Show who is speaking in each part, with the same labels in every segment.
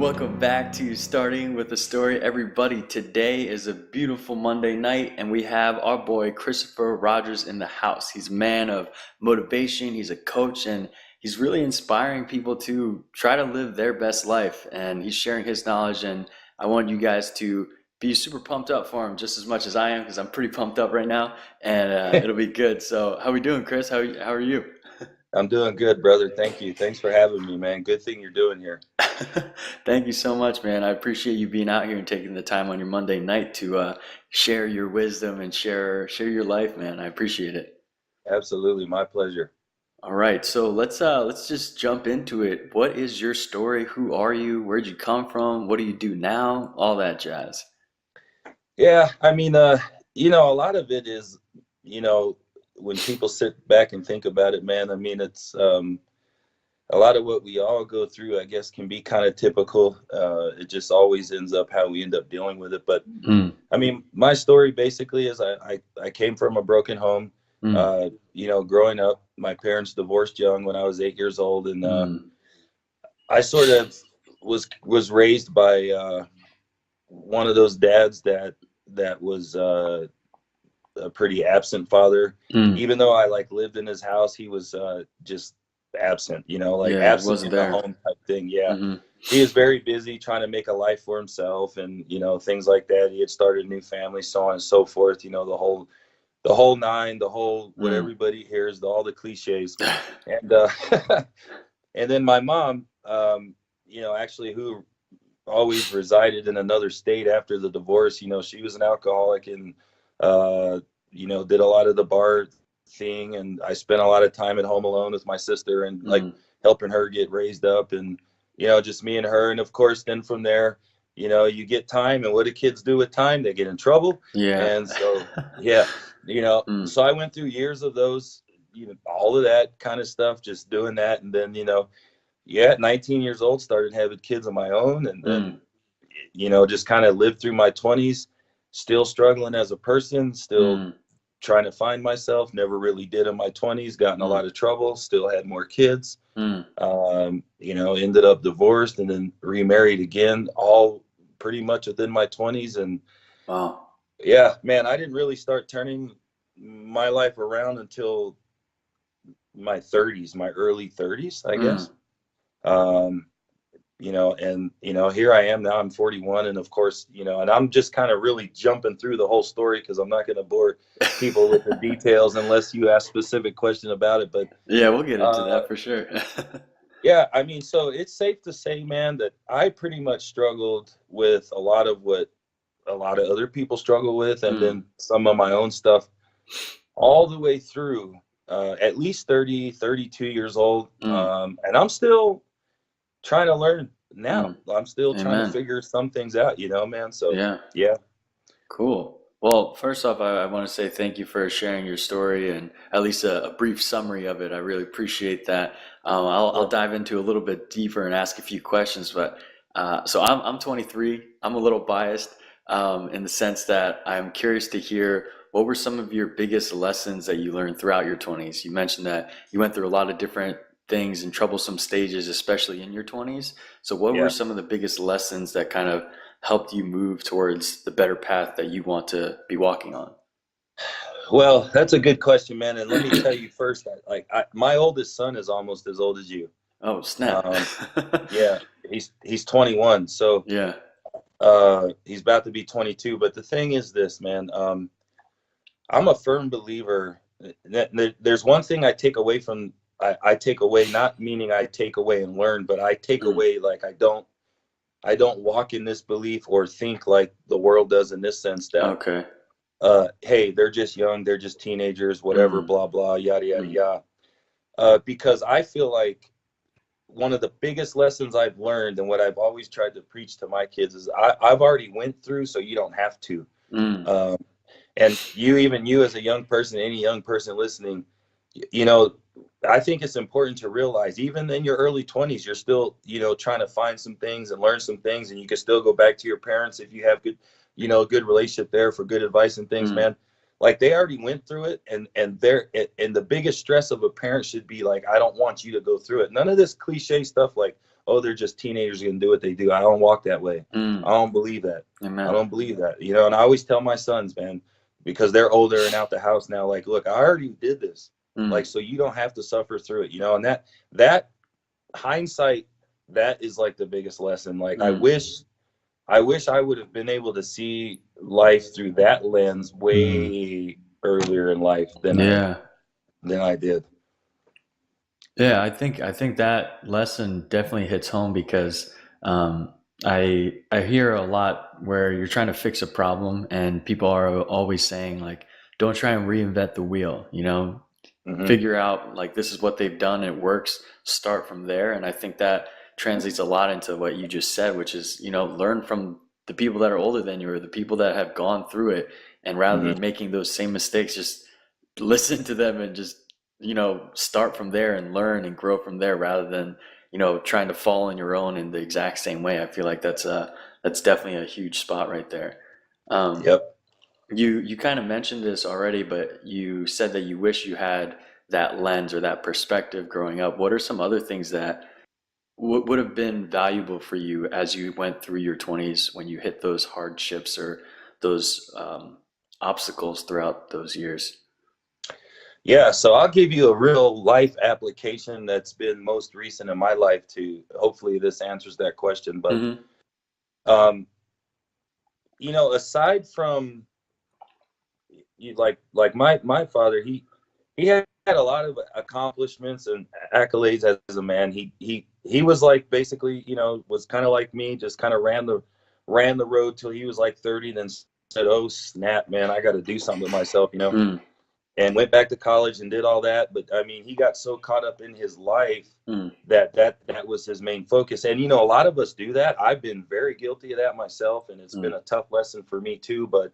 Speaker 1: Welcome back to Starting with a Story, everybody. Today is a beautiful Monday night, and we have our boy Christopher Rodgers in the house. He's a man of motivation, he's a coach, and he's really inspiring people to try to live their best life. And he's sharing his knowledge, and I want you guys to be super pumped up for him just as much as I am, because I'm pretty pumped up right now, and it'll be good. So, how we doing, Chris? How are you?
Speaker 2: I'm doing good, brother. Thank you. Thanks for having me, man. Good thing you're doing here.
Speaker 1: Thank you so much, man. I appreciate you being out here and taking the time on your Monday night to share your wisdom and share your life, man. I appreciate it.
Speaker 2: Absolutely, my pleasure.
Speaker 1: All right, so let's just jump into it. What is your story? Who are you? Where'd you come from? What do you do now? All that jazz.
Speaker 2: Yeah, a lot of it is, you know, when people sit back and think about it, man, it's a lot of what we all go through, I guess, can be kind of typical. It just always ends up how we end up dealing with it. But
Speaker 1: Mm,
Speaker 2: my story basically is I came from a broken home.
Speaker 1: mm,
Speaker 2: Growing up, my parents divorced young when I was 8 years old, and
Speaker 1: mm,
Speaker 2: I sort of was raised by one of those dads that was a pretty absent father.
Speaker 1: mm.
Speaker 2: Even though I like lived in his house, he was just absent. Like
Speaker 1: Yeah, it
Speaker 2: absent
Speaker 1: wasn't
Speaker 2: in the
Speaker 1: there.
Speaker 2: home type thing. Yeah,
Speaker 1: Hmm.
Speaker 2: he was very busy trying to make a life for himself, and things like that. He had started a new family, so on and so forth. The whole nine, the whole what
Speaker 1: Mm.
Speaker 2: everybody hears, all the cliches, and and then my mom, actually who always resided in another state after the divorce. She was an alcoholic and, did a lot of the bar thing. And I spent a lot of time at home alone with my sister and like
Speaker 1: Mm.
Speaker 2: helping her get raised up and, just me and her. And of course, then from there, you get time. And what do kids do with time? They get in trouble.
Speaker 1: Yeah.
Speaker 2: And so, yeah,
Speaker 1: Mm,
Speaker 2: so I went through years of those, all of that kind of stuff, just doing that. And then, yeah, at 19 years old, started having kids of my own, and then,
Speaker 1: mm,
Speaker 2: just kind of lived through my 20s, still struggling as a person, still
Speaker 1: mm,
Speaker 2: trying to find myself. Never really did in my 20s, got in a
Speaker 1: mm,
Speaker 2: lot of trouble, still had more kids,
Speaker 1: mm.
Speaker 2: ended up divorced and then remarried again, all pretty much within my 20s. And
Speaker 1: Wow.
Speaker 2: yeah, man, I didn't really start turning my life around until my 30s, my early 30s, I
Speaker 1: Mm.
Speaker 2: guess. Um, and here I am now. I'm 41, and of course, and I'm just kind of really jumping through the whole story because I'm not going to bore people with the details unless you ask specific question about it. But
Speaker 1: Yeah, we'll get into
Speaker 2: uh,
Speaker 1: that for sure.
Speaker 2: yeah, so it's safe to say, man, that I pretty much struggled with a lot of what a lot of other people struggle with, and
Speaker 1: Mm,
Speaker 2: then some of my own stuff all the way through at least 30, 32 years old,
Speaker 1: mm,
Speaker 2: and I'm still trying to learn now.
Speaker 1: mm.
Speaker 2: I'm still trying to
Speaker 1: Amen.
Speaker 2: figure some things out, man. So
Speaker 1: Yeah,
Speaker 2: yeah,
Speaker 1: cool. Well, first off, I want to say thank you for sharing your story and at least a brief summary of it. I really appreciate that. I'll
Speaker 2: yeah,
Speaker 1: dive into a little bit deeper and ask a few questions. But so I'm 23. I'm a little biased in the sense that I'm curious to hear what were some of your biggest lessons that you learned throughout your 20s. You mentioned that you went through a lot of different things and troublesome stages, especially in your 20s. So what were
Speaker 2: yeah.
Speaker 1: some of the biggest lessons that kind of helped you move towards the better path that you want to be walking on?
Speaker 2: Well, that's a good question, man. And let me tell you first, my oldest son is almost as old as you.
Speaker 1: Oh, snap.
Speaker 2: Um, yeah, he's 21, so
Speaker 1: Yeah.
Speaker 2: he's about to be 22. But the thing is this, man. I'm a firm believer that there's one thing I take away from. I take away, not meaning I take away and learn, but I take
Speaker 1: Mm,
Speaker 2: away like I don't walk in this belief or think like the world does in this sense that
Speaker 1: okay.
Speaker 2: hey, they're just young, they're just teenagers, whatever,
Speaker 1: Mm,
Speaker 2: blah blah, yada yada
Speaker 1: mm,
Speaker 2: yada. Because I feel like one of the biggest lessons I've learned and what I've always tried to preach to my kids is I've already went through, so you don't have to.
Speaker 1: mm,
Speaker 2: Um, and you as a young person, any young person listening, you know, I think it's important to realize even in your early 20s, you're still, trying to find some things and learn some things, and you can still go back to your parents if you have good, good relationship there for good advice and things,
Speaker 1: mm,
Speaker 2: man. Like they already went through it, and the biggest stress of a parent should be like, I don't want you to go through it. None of this cliche stuff like, oh, they're just teenagers going to do what they do. I don't walk that way.
Speaker 1: Mm.
Speaker 2: I don't believe that. I
Speaker 1: Amen.
Speaker 2: don't believe that. You know, and I always tell my sons, man, because they're older and out the house now, like, look, I already did this.
Speaker 1: Mm.
Speaker 2: Like, so you don't have to suffer through it, you know, and that hindsight, that is like the biggest lesson. Like,
Speaker 1: Mm.
Speaker 2: I wish I would have been able to see life through that lens
Speaker 1: Mm.
Speaker 2: way earlier in life
Speaker 1: Yeah.
Speaker 2: than I did.
Speaker 1: Yeah, I think that lesson definitely hits home because I hear a lot where you're trying to fix a problem and people are always saying like, don't try and reinvent the wheel, you know,
Speaker 2: Hmm.
Speaker 1: figure out like this is what they've done, it works, start from there. And I think that translates a lot into what you just said, which is, you know, learn from the people that are older than you or the people that have gone through it. And rather
Speaker 2: Hmm.
Speaker 1: than making those same mistakes, just listen to them and just, you know, start from there and learn and grow from there rather than, you know, trying to fall on your own in the exact same way. I feel like that's definitely a huge spot right there. Um,
Speaker 2: Yep.
Speaker 1: you kind of mentioned this already, but you said that you wish you had that lens or that perspective growing up. What are some other things that would have been valuable for you as you went through your 20s when you hit those hardships or those obstacles throughout those years?
Speaker 2: Yeah, so I'll give you a real life application that's been most recent in my life to hopefully this answers that question. But
Speaker 1: Mm-hmm.
Speaker 2: um, you know, aside from like my father, he had a lot of accomplishments and accolades as a man. He was like basically, you know, was kind of like me, just kind of ran the road till he was like 30, then said, "Oh snap, man, I got to do something with myself," you know.
Speaker 1: Mm.
Speaker 2: And went back to college and did all that. But I mean, he got so caught up in his life
Speaker 1: Mm.
Speaker 2: that was his main focus. And you know, a lot of us do that. I've been very guilty of that myself, and it's
Speaker 1: Mm.
Speaker 2: been a tough lesson for me too. But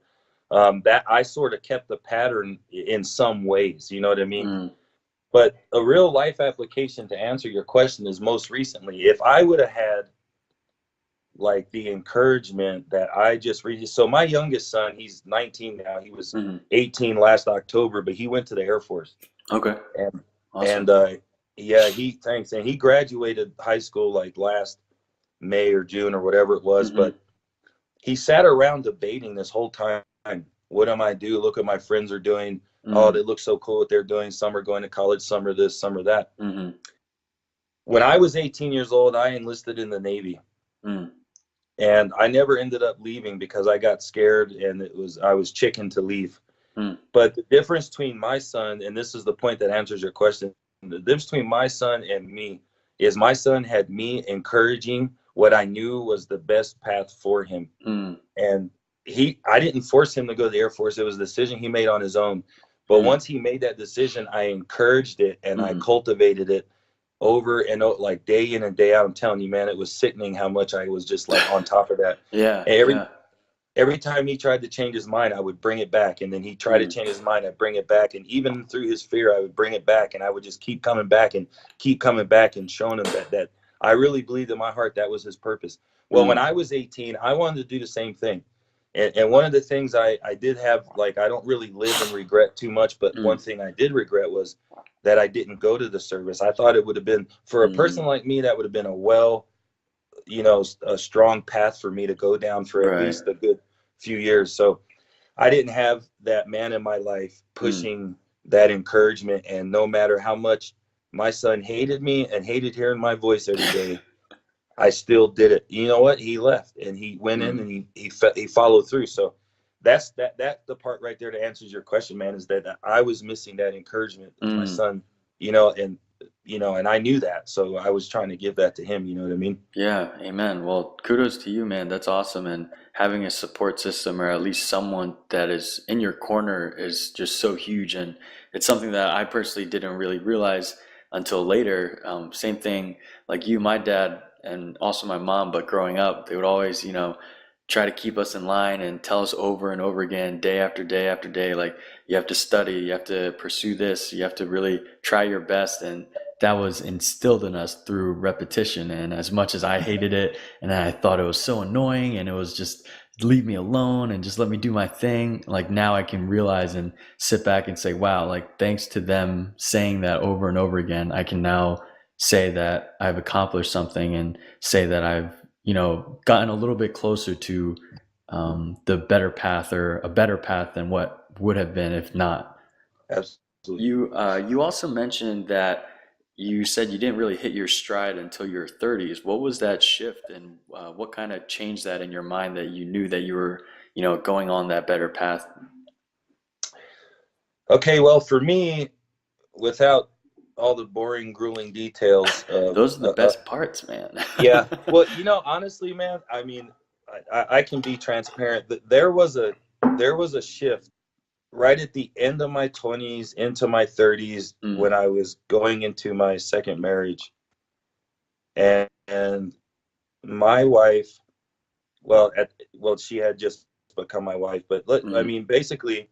Speaker 2: that I sort of kept the pattern in some ways. You know what I mean?
Speaker 1: Mm.
Speaker 2: But a real life application to answer your question is most recently, if I would have had like the encouragement that I just read. So my youngest son, he's 19 now. He was
Speaker 1: Mm.
Speaker 2: 18 last October, but he went to the Air Force.
Speaker 1: Okay.
Speaker 2: And
Speaker 1: Awesome.
Speaker 2: and yeah, he thanks, and he graduated high school like last May or June or whatever it was.
Speaker 1: Mm-hmm.
Speaker 2: But he sat around debating this whole time. What am I do? Look what my friends are doing. Oh,
Speaker 1: Mm.
Speaker 2: they look so cool what they're doing. Some are going to college, some are this, some are that.
Speaker 1: Mm-hmm.
Speaker 2: When I was 18 years old, I enlisted in the Navy.
Speaker 1: Mm.
Speaker 2: And I never ended up leaving because I got scared and I was chicken to leave.
Speaker 1: Mm.
Speaker 2: But the difference between my son, and this is the point that answers your question, the difference between my son and me is my son had me encouraging what I knew was the best path for him.
Speaker 1: Mm.
Speaker 2: And I didn't force him to go to the Air Force. It was a decision he made on his own. But
Speaker 1: Mm.
Speaker 2: once he made that decision, I encouraged it and I
Speaker 1: Mm.
Speaker 2: cultivated it over and over, like day in and day out. I'm telling you, man, it was sickening how much I was just like on top of that.
Speaker 1: Yeah.
Speaker 2: And
Speaker 1: Yeah.
Speaker 2: every time he tried to change his mind, I would bring it back. And then he tried to
Speaker 1: Mm.
Speaker 2: change his mind, I'd bring it back. And even through his fear, I would bring it back. And I would just keep coming back and keep coming back and showing him that I really believed in my heart that was his purpose. Well, when
Speaker 1: Mm.
Speaker 2: I was 18, I wanted to do the same thing. And one of the things I did have, like, I don't really live in regret too much, but one
Speaker 1: Mm.
Speaker 2: thing I did regret was that I didn't go to the service. I thought it would have been, for a
Speaker 1: Mm.
Speaker 2: person like me, that would have been a strong path for me to go down for at
Speaker 1: Right.
Speaker 2: least a good few years. So I didn't have that man in my life
Speaker 1: Mm.
Speaker 2: pushing that encouragement. And no matter how much my son hated me and hated hearing my voice every day, I still did it. You know what? He left and he went in
Speaker 1: Mm.
Speaker 2: and he followed through. So that's the part right there to answer your question, man, is that I was missing that encouragement with my
Speaker 1: Mm.
Speaker 2: son, and and I knew that. So I was trying to give that to him, you know what I mean?
Speaker 1: Yeah, amen. Well, kudos to you, man. That's awesome. And having a support system or at least someone that is in your corner is just so huge. And it's something that I personally didn't really realize until later. Same thing like you, my dad, and also my mom, but growing up, they would always, you know, try to keep us in line and tell us over and over again, day after day after day, like you have to study, you have to pursue this, you have to really try your best. And that was instilled in us through repetition. And as much as I hated it and I thought it was so annoying and it was just leave me alone and just let me do my thing, like now I can realize and sit back and say, wow, like thanks to them saying that over and over again, I can now say that I've accomplished something and say that I've, gotten a little bit closer to the better path or a better path than what would have been if not.
Speaker 2: Absolutely.
Speaker 1: You also mentioned that you said you didn't really hit your stride until your 30s. What was that shift, and what kind of changed that in your mind that you knew that you were, going on that better path?
Speaker 2: Okay, well, for me, without all the boring, grueling details of,
Speaker 1: Those are the best parts, man.
Speaker 2: yeah, well, honestly, man, I mean, I can be transparent. There was a shift right at the end of my 20s into my 30s
Speaker 1: Mm,
Speaker 2: when I was going into my second marriage, and my wife, well, she had just become my wife, but I
Speaker 1: mm,
Speaker 2: mean, basically,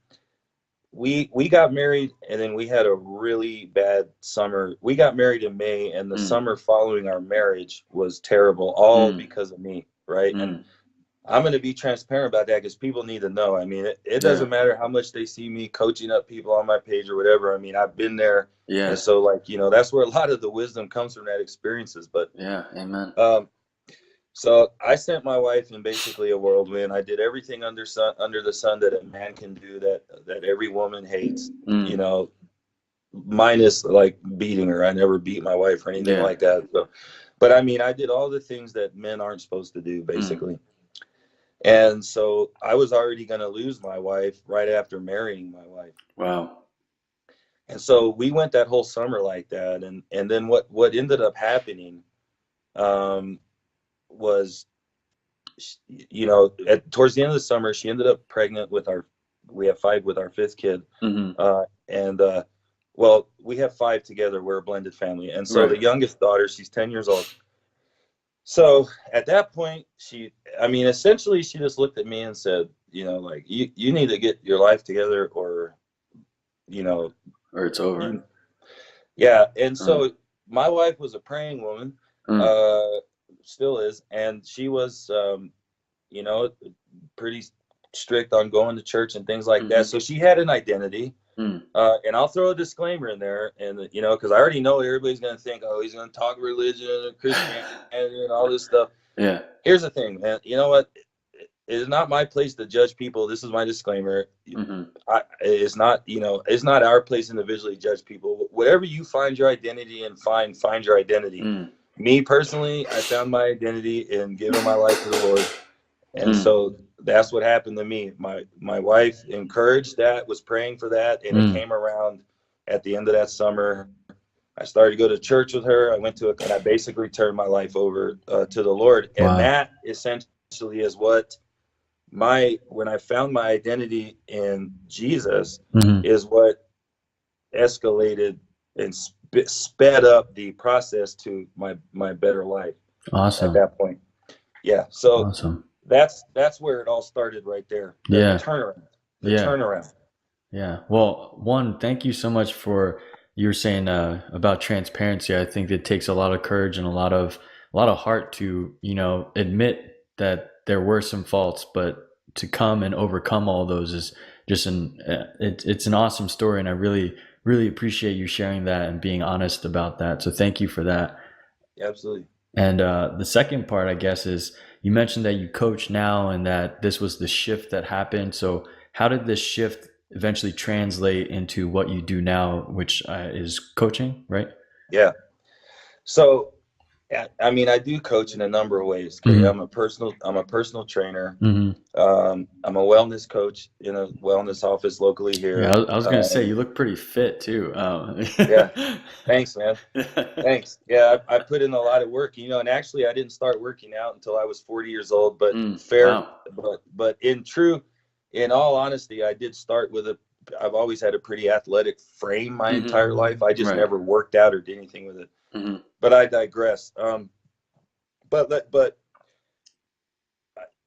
Speaker 2: we got married, and then we had a really bad summer. We got married in May, and the
Speaker 1: mm,
Speaker 2: summer following our marriage was terrible, all
Speaker 1: mm,
Speaker 2: because of me, right? And
Speaker 1: mm.
Speaker 2: I'm going to be transparent about that because people need to know. I mean, it
Speaker 1: Yeah,
Speaker 2: doesn't matter how much they see me coaching up people on my page or whatever. I mean, I've been there. And
Speaker 1: yeah,
Speaker 2: so, like, that's where a lot of the wisdom comes from, that experiences. But
Speaker 1: yeah. Amen.
Speaker 2: um, so I sent my wife in basically a whirlwind. I did everything under the sun that a man can do, that every woman hates, you
Speaker 1: Mm,
Speaker 2: know, minus like beating her. I never beat my wife or anything
Speaker 1: yeah.
Speaker 2: like that. So, but I mean, I did all the things that men aren't supposed to do,
Speaker 1: Mm,
Speaker 2: basically. And so I was already going to lose my wife right after marrying my wife.
Speaker 1: wow.
Speaker 2: And so we went that whole summer like that. And then what ended up happening um, was, towards the end of the summer, she ended up pregnant we have five with our fifth kid.
Speaker 1: Hmm.
Speaker 2: And well, we have five together. We're a blended family. And so
Speaker 1: Right.
Speaker 2: the youngest daughter, she's 10 years old. So at that point, essentially she just looked at me and said, like, you need to get your life together, or, you know,
Speaker 1: Or it's over.
Speaker 2: you, yeah. And
Speaker 1: Mm,
Speaker 2: so my wife was a praying woman,
Speaker 1: mm,
Speaker 2: uh, still is. And she was, you know, pretty strict on going to church and things like that.
Speaker 1: hmm,
Speaker 2: So she had an identity.
Speaker 1: mm.
Speaker 2: And I'll throw a disclaimer in there, and because I already know everybody's going to think, oh, he's going to talk religion and Christianity and all this stuff.
Speaker 1: Yeah.
Speaker 2: Here's the thing, man. You know what? It is not my place to judge people. This is my disclaimer.
Speaker 1: Hmm.
Speaker 2: It's not, it's not our place individually to judge people. Whatever you find your identity in, find your identity.
Speaker 1: Mm,
Speaker 2: Me personally, I found my identity in giving my life to the Lord. And
Speaker 1: mm,
Speaker 2: so that's what happened to me. My wife encouraged that, was praying for that, and it
Speaker 1: mm.
Speaker 2: came around at the end of that summer. I started to go to church with her. And I basically turned my life over to the Lord. And
Speaker 1: Wow.
Speaker 2: that essentially is when I found my identity in Jesus,
Speaker 1: Hmm.
Speaker 2: is what escalated and sped up the process to my better life at
Speaker 1: Awesome.
Speaker 2: that point. Yeah. So
Speaker 1: Awesome.
Speaker 2: that's where it all started right there. The
Speaker 1: Yeah.
Speaker 2: turnaround. The
Speaker 1: Yeah.
Speaker 2: turnaround.
Speaker 1: Yeah. Well, one, thank you so much for you were saying about transparency. I think it takes a lot of courage and a lot of heart to, admit that there were some faults, but to come and overcome all those is just it's an awesome story, and I really really appreciate you sharing that and being honest about that. So thank you for that.
Speaker 2: Absolutely.
Speaker 1: And the second part, I guess, is you mentioned that you coach now and that this was the shift that happened. So, how did this shift eventually translate into what you do now, which is coaching, right?
Speaker 2: Yeah. So I mean, I do coach in a number of ways. Okay,
Speaker 1: Mm-hmm.
Speaker 2: I'm a personal trainer.
Speaker 1: Mm-hmm.
Speaker 2: I'm a wellness coach in a wellness office locally
Speaker 1: Yeah,
Speaker 2: here.
Speaker 1: I was gonna say you look pretty fit too.
Speaker 2: Yeah. Thanks, man. Thanks. Yeah, I put in a lot of work, and actually I didn't start working out until I was 40 years old, but
Speaker 1: Wow.
Speaker 2: in all honesty, I did start I've always had a pretty athletic frame my
Speaker 1: Mm-hmm.
Speaker 2: entire life. I just
Speaker 1: Right.
Speaker 2: never worked out or did anything with it.
Speaker 1: Mm-hmm.
Speaker 2: But I digress. But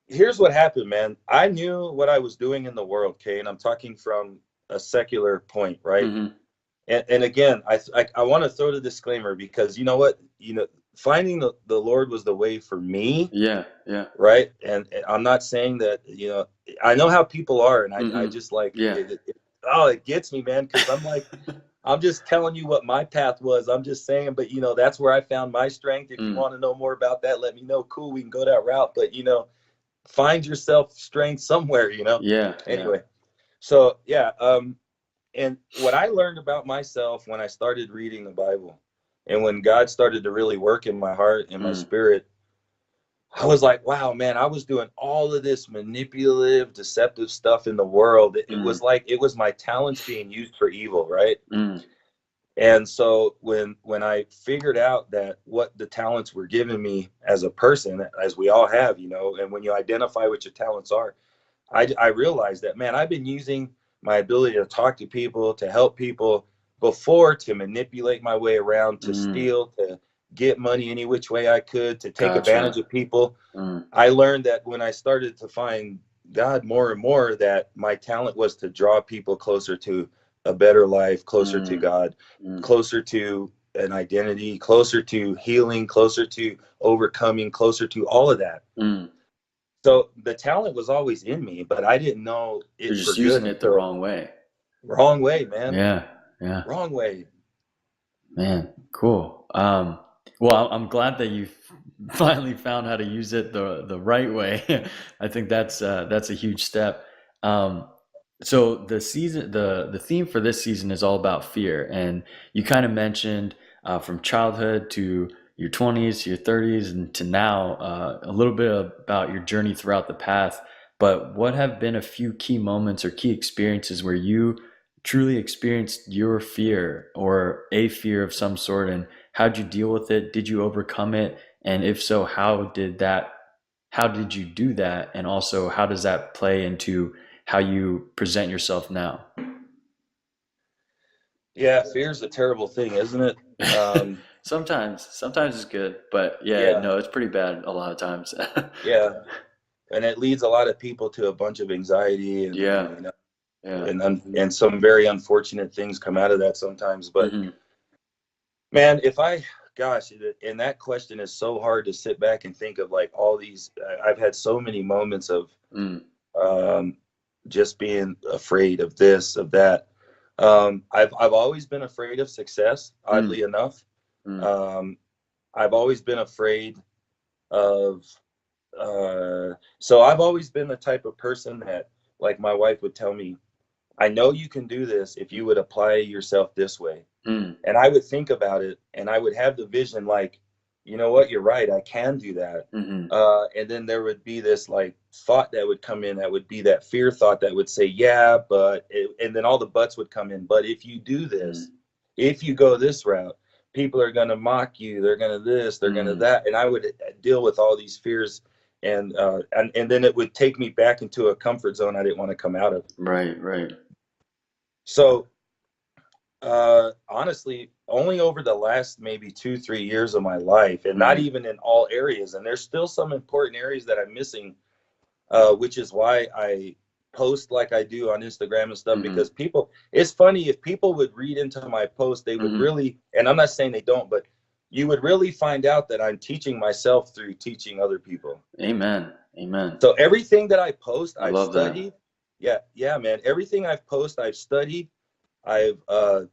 Speaker 2: here's what happened, man. I knew what I was doing in the world, okay, and I'm talking from a secular point, right?
Speaker 1: Mm-hmm.
Speaker 2: And again, I want to throw the disclaimer, because you know what, finding the Lord was the way for me,
Speaker 1: Yeah. Yeah.
Speaker 2: right? And I'm not saying that, I know how people are, and I
Speaker 1: Mm-hmm.
Speaker 2: just like
Speaker 1: Yeah.
Speaker 2: it gets me, man, because I'm like, I'm just telling you what my path was. I'm just saying, but that's where I found my strength. If you
Speaker 1: Mm,
Speaker 2: want to know more about that, let me know. Cool, we can go that route. But find yourself strength somewhere.
Speaker 1: yeah, yeah.
Speaker 2: Anyway, so yeah, and what I learned about myself when I started reading the Bible, and when God started to really work in my heart and my
Speaker 1: Mm,
Speaker 2: spirit, I was like, wow, man, I was doing all of this manipulative, deceptive stuff in the world. It
Speaker 1: mm,
Speaker 2: was like it was my talents being used for evil, right?
Speaker 1: mm,
Speaker 2: And so when I figured out that what the talents were giving me as a person, as we all have, and when you identify what your talents are, I realized that, man, I've been using my ability to talk to people, to help people before, to manipulate my way around, to
Speaker 1: mm.
Speaker 2: steal, to get money any which way I could, to take advantage
Speaker 1: Gotcha.
Speaker 2: of people.
Speaker 1: Mm,
Speaker 2: I learned that when I started to find God more and more, that my talent was to draw people closer to a better life, closer to
Speaker 1: mm,
Speaker 2: God,
Speaker 1: mm,
Speaker 2: closer to an identity, closer to healing, closer to overcoming, closer to all of that.
Speaker 1: mm.
Speaker 2: So the talent was always in me, but I didn't know
Speaker 1: You're
Speaker 2: it for
Speaker 1: just
Speaker 2: good
Speaker 1: using it the
Speaker 2: until
Speaker 1: wrong way.
Speaker 2: wrong way, man.
Speaker 1: Yeah, yeah.
Speaker 2: Wrong way.
Speaker 1: Man, cool. Well, I'm glad that you finally found how to use it the right way. I think that's a huge step. Um, so the theme for this season is all about fear, and you kind of mentioned from childhood to your 20s, to your 30s, and to now a little bit about your journey throughout the path. But what have been a few key moments or key experiences where you truly experienced your fear or a fear of some sort, and how'd you deal with it? Did you overcome it? And if so, how did you do that? And also, how does that play into how you present yourself now?
Speaker 2: Yeah, fear's a terrible thing, isn't it? Um,
Speaker 1: Sometimes it's good, but yeah,
Speaker 2: yeah,
Speaker 1: no, it's pretty bad a lot of times.
Speaker 2: yeah. And it leads a lot of people to a bunch of anxiety and
Speaker 1: Yeah, yeah.
Speaker 2: and some very unfortunate things come out of that sometimes. But
Speaker 1: Hmm.
Speaker 2: man, gosh, and that question is so hard to sit back and think of, like all these. I've had so many moments of
Speaker 1: Mm,
Speaker 2: um, just being afraid of this, of that. I've always been afraid of success,
Speaker 1: mm,
Speaker 2: oddly enough.
Speaker 1: mm,
Speaker 2: Um, I've always been afraid of so I've always been the type of person that, like, my wife would tell me, I know you can do this if you would apply yourself this way.
Speaker 1: mm,
Speaker 2: And I would think about it and I would have the vision, like, you know what, you're right, I can do that.
Speaker 1: mm,
Speaker 2: And then there would be this like thought that would come in, that would be that fear thought that would say, yeah, and then all the buts would come in. But if you do this,
Speaker 1: mm,
Speaker 2: if you go this route, people are going to mock you. They're going to this, they're going to
Speaker 1: mm.
Speaker 2: that. And I would deal with all these fears. And then it would take me back into a comfort zone I didn't want to come out of.
Speaker 1: Right, right.
Speaker 2: So honestly, only over the last maybe 2 3 years of my life, and not
Speaker 1: Mm,
Speaker 2: even in all areas, and there's still some important areas that I'm missing, which is why I post like I do on Instagram and stuff.
Speaker 1: mm,
Speaker 2: Because it's funny, if people would read into my post, they would
Speaker 1: mm.
Speaker 2: really, and I'm not saying they don't, but you would really find out that I'm teaching myself through teaching other people.
Speaker 1: Amen. Amen.
Speaker 2: So everything that I post,
Speaker 1: I
Speaker 2: I've
Speaker 1: love that.
Speaker 2: studied. Yeah, yeah, man. Everything I've studied. I've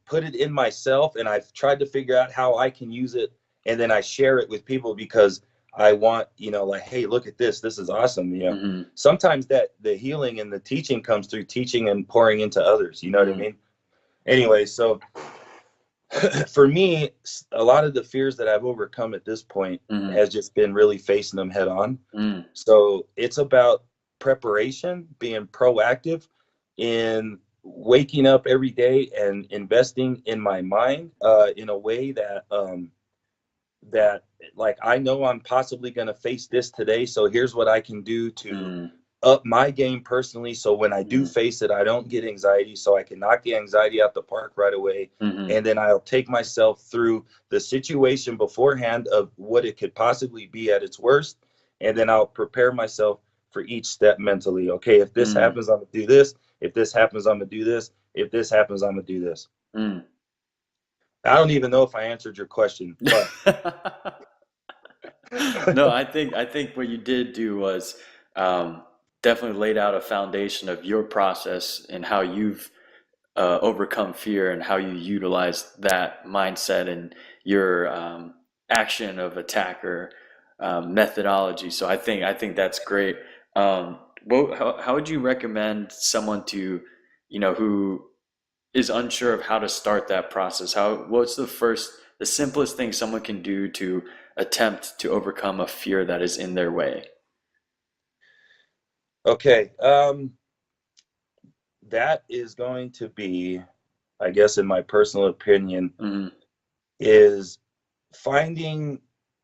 Speaker 2: put it in myself, and I've tried to figure out how I can use it, and then I share it with people because I want, like, hey, look at this. This is awesome.
Speaker 1: Hmm.
Speaker 2: Sometimes that the healing and the teaching comes through teaching and pouring into others. You know what I
Speaker 1: Mm,
Speaker 2: mean? Anyway, so for me, a lot of the fears that I've overcome at this point
Speaker 1: mm,
Speaker 2: has just been really facing them head on.
Speaker 1: mm,
Speaker 2: So it's about preparation, being proactive in waking up every day and investing in my mind in a way that like I know I'm possibly going to face this today. So here's what I can do to
Speaker 1: mm,
Speaker 2: up my game personally. So when I do
Speaker 1: mm,
Speaker 2: face it, I don't get anxiety. So I can knock the anxiety out the park right away.
Speaker 1: mm,
Speaker 2: And then I'll take myself through the situation beforehand of what it could possibly be at its worst. And then I'll prepare myself for each step mentally. Okay, if this
Speaker 1: mm,
Speaker 2: happens, I'm going to do this. If this happens, I'm going to do this. If this happens, I'm going to do this.
Speaker 1: mm.
Speaker 2: I don't even know if I answered your question, but
Speaker 1: No, I think what you did do was um, definitely laid out a foundation of your process and how you've overcome fear and how you utilize that mindset and your action of attack or methodology. So I think that's great. How would you recommend someone to, who is unsure of how to start that process? What's the simplest thing someone can do to attempt to overcome a fear that is in their way?
Speaker 2: Okay. That is going to be, I guess, in my personal opinion,
Speaker 1: Hmm.
Speaker 2: is finding,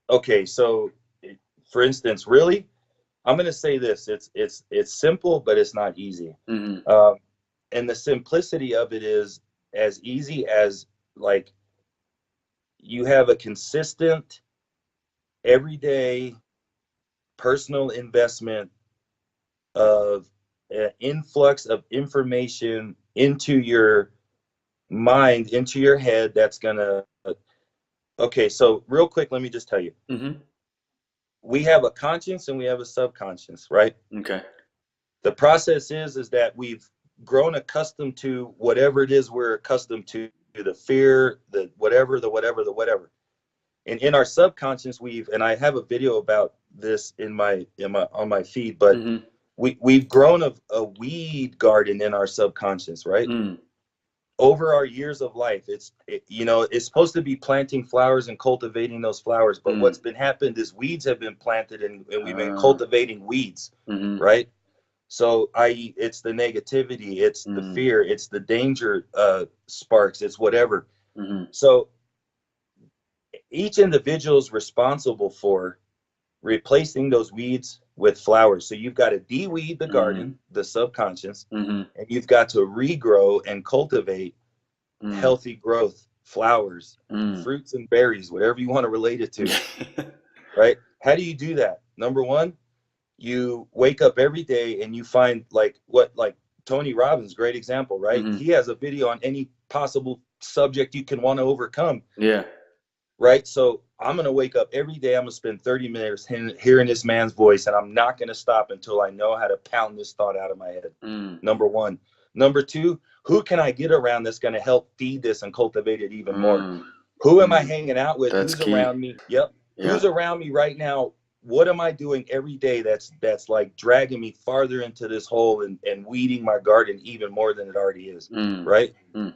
Speaker 2: okay, so for instance, really, I'm going to say this, it's simple, but it's not easy.
Speaker 1: Hmm.
Speaker 2: Um, and the simplicity of it is as easy as, like, you have a consistent, everyday personal investment of an influx of information into your mind, into your head, that's gonna, okay, so real quick, let me just tell you,
Speaker 1: Hmm.
Speaker 2: we have a conscience and we have a subconscious, right?
Speaker 1: Okay.
Speaker 2: The process is that we've grown accustomed to whatever it is we're accustomed to, the fear, the whatever, the whatever. And in our subconscious, and I have a video about this in my on my feed, but
Speaker 1: Hmm.
Speaker 2: we've grown a weed garden in our subconscious, right?
Speaker 1: Mm.
Speaker 2: Over our years of life, it's supposed to be planting flowers and cultivating those flowers, but
Speaker 1: Mm.
Speaker 2: what's been happened is weeds have been planted, and we've been
Speaker 1: Uh,
Speaker 2: cultivating weeds,
Speaker 1: hmm.
Speaker 2: right? So, i.e., it's the negativity, it's the
Speaker 1: Mm.
Speaker 2: fear, it's the danger sparks, it's whatever.
Speaker 1: Hmm.
Speaker 2: So each individual is responsible for replacing those weeds with flowers. So you've got to de-weed the
Speaker 1: Hmm.
Speaker 2: garden, the subconscious,
Speaker 1: Hmm.
Speaker 2: and you've got to regrow and cultivate
Speaker 1: Mm.
Speaker 2: healthy growth, flowers,
Speaker 1: Mm.
Speaker 2: fruits and berries, whatever you want to relate it to, right? How do you do that? Number one, you wake up every day and you find, like Tony Robbins, great example, right?
Speaker 1: Hmm.
Speaker 2: He has a video on any possible subject you can want to overcome,
Speaker 1: Yeah.
Speaker 2: right? So I'm going to wake up every day. I'm going to spend 30 minutes hearing this man's voice, and I'm not going to stop until I know how to pound this thought out of my head.
Speaker 1: Mm.
Speaker 2: Number one. Number two, who can I get around that's going to help feed this and cultivate it even more?
Speaker 1: Mm.
Speaker 2: Who am I
Speaker 1: Mm.
Speaker 2: hanging out with?
Speaker 1: That's
Speaker 2: Who's
Speaker 1: key.
Speaker 2: around me? Yep.
Speaker 1: Yeah.
Speaker 2: Who's around me right now? What am I doing every day that's like dragging me farther into this hole, and weeding my garden even more than it already is,
Speaker 1: Mm.
Speaker 2: right?
Speaker 1: Mm.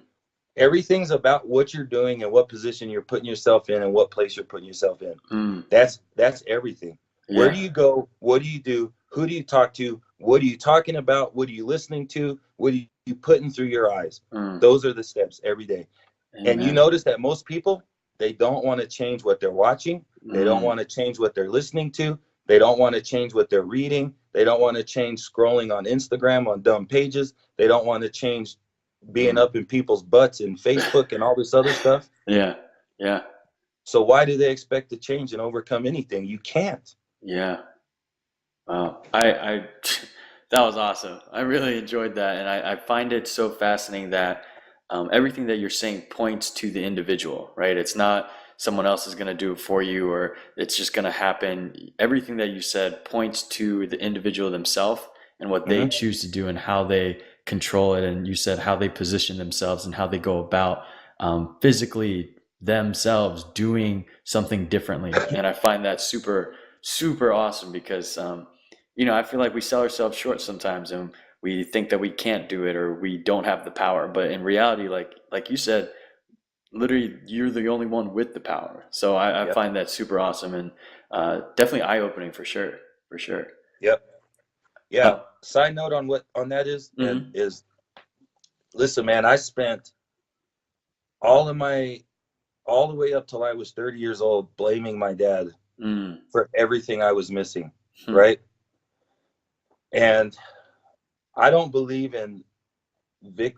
Speaker 2: Everything's about what you're doing and what position you're putting yourself in and what place you're putting yourself in.
Speaker 1: Mm.
Speaker 2: That's everything. Where
Speaker 1: Yeah.
Speaker 2: do you go? What do you do? Who do you talk to? What are you talking about? What are you listening to? What are you putting through your eyes?
Speaker 1: Mm.
Speaker 2: Those are the steps every day. And you
Speaker 1: Amen.
Speaker 2: notice that most people, they don't want to change what they're watching. They don't
Speaker 1: Mm.
Speaker 2: want to change what they're listening to. They don't want to change what they're reading. They don't want to change scrolling on Instagram on dumb pages. They don't want to change being
Speaker 1: Mm.
Speaker 2: up in people's butts in Facebook and all this other stuff.
Speaker 1: Yeah. Yeah.
Speaker 2: So why do they expect to change and overcome anything? You can't.
Speaker 1: Yeah. Wow. That was awesome. I really enjoyed that. And I find it so fascinating that everything that you're saying points to the individual, right? It's not someone else is going to do it for you or it's just going to happen. Everything that you said points to the individual themselves and what they
Speaker 2: Mm-hmm.
Speaker 1: choose to do and how they control it. And you said how they position themselves and how they go about physically themselves doing something differently. And I find that super, super awesome because I feel like we sell ourselves short sometimes and we think that we can't do it or we don't have the power. But in reality, like you said, literally you're the only one with the power. So I
Speaker 2: Yep.
Speaker 1: find that super awesome and definitely eye-opening for sure. For sure.
Speaker 2: Yep.
Speaker 1: Uh,
Speaker 2: Yeah. Side note on that is, and
Speaker 1: mhm.
Speaker 2: is, listen, man, I spent all of my all the way up till I was 30 years old blaming my dad
Speaker 1: Mm.
Speaker 2: for everything I was missing,
Speaker 1: Hmm.
Speaker 2: right? And I don't believe in vic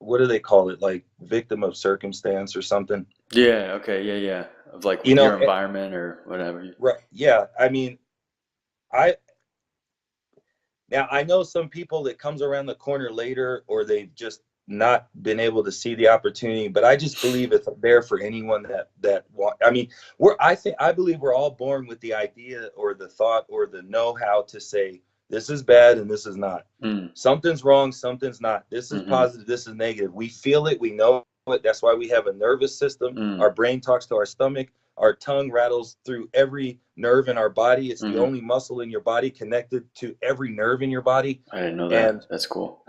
Speaker 2: what do they call it? Like victim of circumstance or something.
Speaker 1: Yeah, okay, yeah, yeah. Of like
Speaker 2: You
Speaker 1: with
Speaker 2: know,
Speaker 1: your environment or whatever.
Speaker 2: right, yeah. I mean, I now I know some people that comes around the corner later, or they've just not been able to see the opportunity, but I just believe it's there for anyone I mean, I believe we're all born with the idea or the thought or the know-how to say, This is bad and this is not.
Speaker 1: Mm.
Speaker 2: Something's wrong, something's not. This is positive, this is negative. We feel it, we know it. That's why we have a nervous system. Our brain talks to our stomach. Our tongue rattles through every nerve in our body. It's the only muscle in your body connected to every nerve in your body.
Speaker 1: I didn't know that.
Speaker 2: And
Speaker 1: that's cool.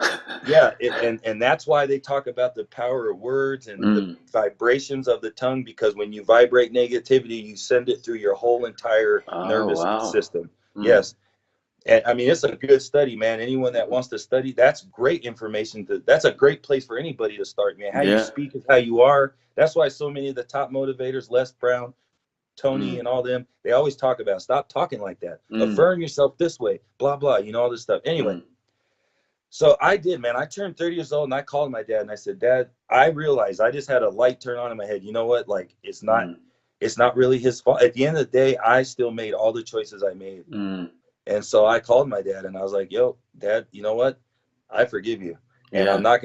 Speaker 2: yeah, and that's why they talk about the power of words and the vibrations of the tongue, because when you vibrate negativity, you send it through your whole entire nervous system. Yes. And I mean, it's a good study, man. Anyone that wants to study, that's great information. That's a great place for anybody to start, man. How you speak is how you are. That's why so many of the top motivators, Les Brown, Tony, and all them, they always talk about stop talking like that. Affirm yourself this way, blah, blah, you know, all this stuff. Anyway, so I did, man. I turned 30 years old and I called my dad and I said, Dad, I realized I just had a light turn on in my head. You know what? Like, it's not really his fault. At the end of the day, I still made all the choices I made. And so I called my dad and I was like, yo, Dad, you know what? I forgive you. And I'm not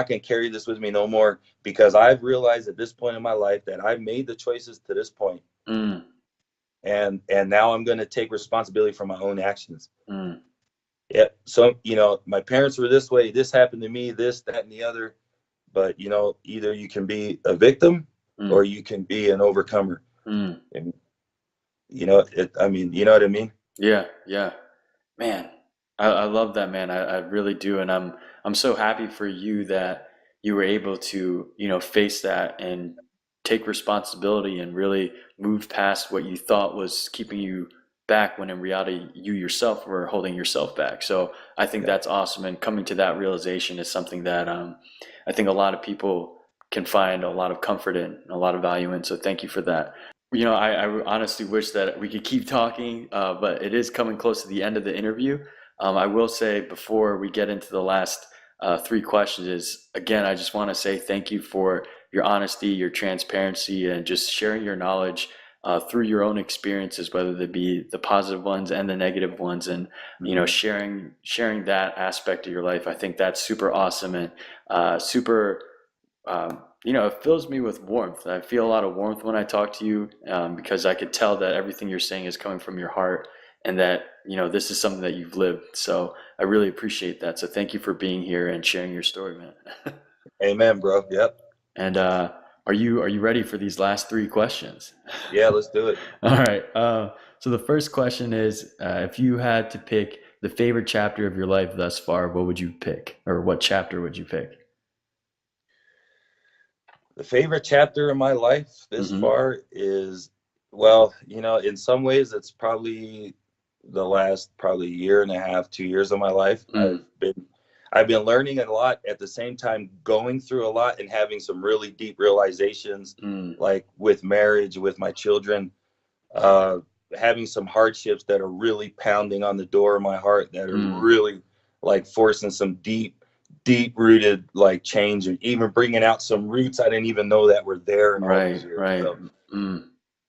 Speaker 2: gonna carry this with me no more, because I've realized at this point in my life that I've made the choices to this point. And now I'm gonna take responsibility for my own actions. Yeah. So, you know, my parents were this way, this happened to me, this, that, and the other. But, you know, either you can be a victim or you can be an overcomer. And, you know, I mean, you know what I mean?
Speaker 1: Yeah, yeah. Man, I love that, man. I really do. And I'm so happy for you that you were able to, you know, face that and take responsibility and really move past what you thought was keeping you back, when in reality you yourself were holding yourself back. So I think that's awesome. And coming to that realization is something that I think a lot of people can find a lot of comfort in, a lot of value in. So thank you for that. You know, I honestly wish that we could keep talking, but it is coming close to the end of the interview. I will say before we get into the last three questions is, again, I just want to say thank you for your honesty, your transparency, and just sharing your knowledge through your own experiences, whether they be the positive ones and the negative ones, and you know, sharing that aspect of your life. I think that's super awesome and super. You know, it fills me with warmth. I feel a lot of warmth when I talk to you, because I could tell that everything you're saying is coming from your heart, and that, you know, this is something that you've lived. So I really appreciate that. So thank you for being here and sharing your story, man.
Speaker 2: Amen, bro. Yep.
Speaker 1: And are you ready for these last three questions?
Speaker 2: Yeah, let's do it.
Speaker 1: All right. So the first question is, if you had to pick the favorite chapter of your life thus far, what would you pick, or what chapter would you pick?
Speaker 2: The favorite chapter of my life this far is, well, you know, in some ways it's probably the last year and a half, 2 years of my life. I've been learning a lot, at the same time going through a lot and having some really deep realizations, like with marriage, with my children, having some hardships that are really pounding on the door of my heart, that are really like forcing some deep rooted like change, and even bringing out some roots I didn't even know that were there in all these years.
Speaker 1: Right.
Speaker 2: So,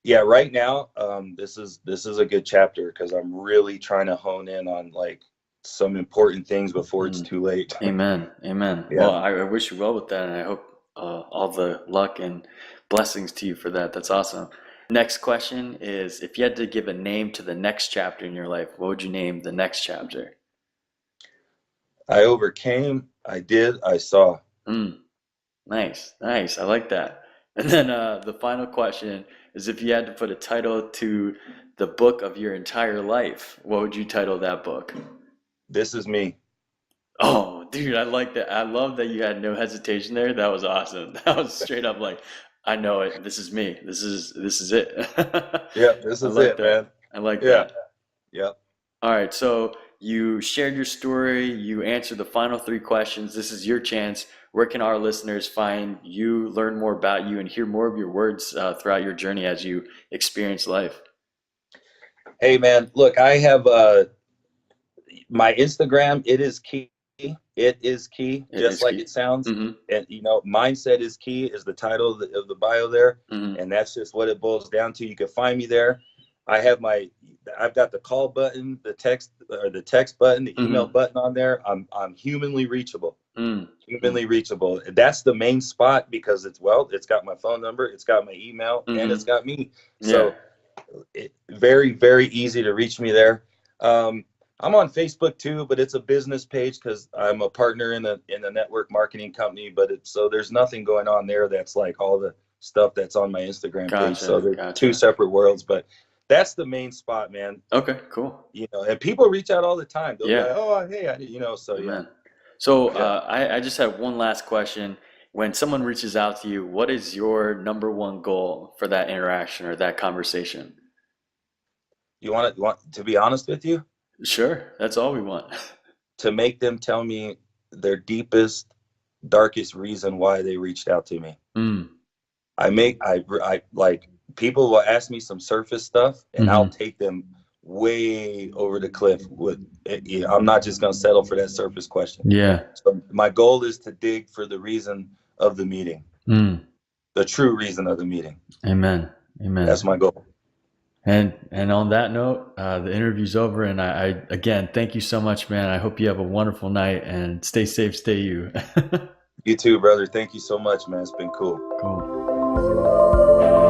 Speaker 2: yeah, right now, this is a good chapter, because I'm really trying to hone in on like some important things before it's too late.
Speaker 1: Amen.
Speaker 2: Yeah.
Speaker 1: Well, I wish you well with that, and I hope all the luck and blessings to you for that. That's awesome. Next question is, if you had to give a name to the next chapter in your life, what would you name the next chapter?
Speaker 2: I overcame, I did, I saw.
Speaker 1: Nice. I like that. And then the final question is, if you had to put a title to the book of your entire life, what would you title that book?
Speaker 2: This is me.
Speaker 1: Oh, dude, I like that. I love that you had no hesitation there. That was awesome. That was straight up like, I know it. This is me. This is it.
Speaker 2: Yeah, this is it, man.
Speaker 1: I like that.
Speaker 2: Yeah.
Speaker 1: All right, so you shared your story, you answered the final three questions. This is your chance. Where can our listeners find you, learn more about you, and hear more of your words throughout your journey as you experience life?
Speaker 2: Hey, man, look, I have my Instagram. It is key. It is key, just like it sounds. And, you know, mindset is key is the title of the bio there. And that's just what it boils down to. You can find me there. I've got the call button, the text button, the email button on there. I'm humanly reachable. Humanly reachable. That's the main spot, because it's got my phone number, it's got my email, and it's got me. So very, very easy to reach me there. I'm on Facebook too, but it's a business page because I'm a partner in a network marketing company. But so there's nothing going on there that's like all the stuff that's on my Instagram page. So
Speaker 1: Gotcha,
Speaker 2: they're two
Speaker 1: gotcha.
Speaker 2: separate worlds. But that's the main spot, man.
Speaker 1: Okay, cool.
Speaker 2: You know, and people reach out all the time. They'll be
Speaker 1: Yeah,
Speaker 2: like, "Oh, hey, you know." So yeah,
Speaker 1: amen. So
Speaker 2: yeah.
Speaker 1: I just have one last question. When someone reaches out to you, what is your number one goal for that interaction or that conversation?
Speaker 2: Want to be honest with you,
Speaker 1: Sure, that's all we want.
Speaker 2: to make them tell me their deepest, darkest reason why they reached out to me.
Speaker 1: Mm,
Speaker 2: I like people will ask me some surface stuff and I'll
Speaker 1: hmm.
Speaker 2: take them way over the cliff with it. You know, I'm not just going to settle for that surface question.
Speaker 1: Yeah.
Speaker 2: So my goal is to dig for the reason of the meeting,
Speaker 1: Mm.
Speaker 2: the true reason of the meeting.
Speaker 1: Amen. Amen.
Speaker 2: That's my goal.
Speaker 1: And on that note, the interview's over. And I again thank you so much, man. I hope you have a wonderful night and stay safe, stay you.
Speaker 2: You too, brother. Thank you so much, man. It's been cool.
Speaker 1: Cool.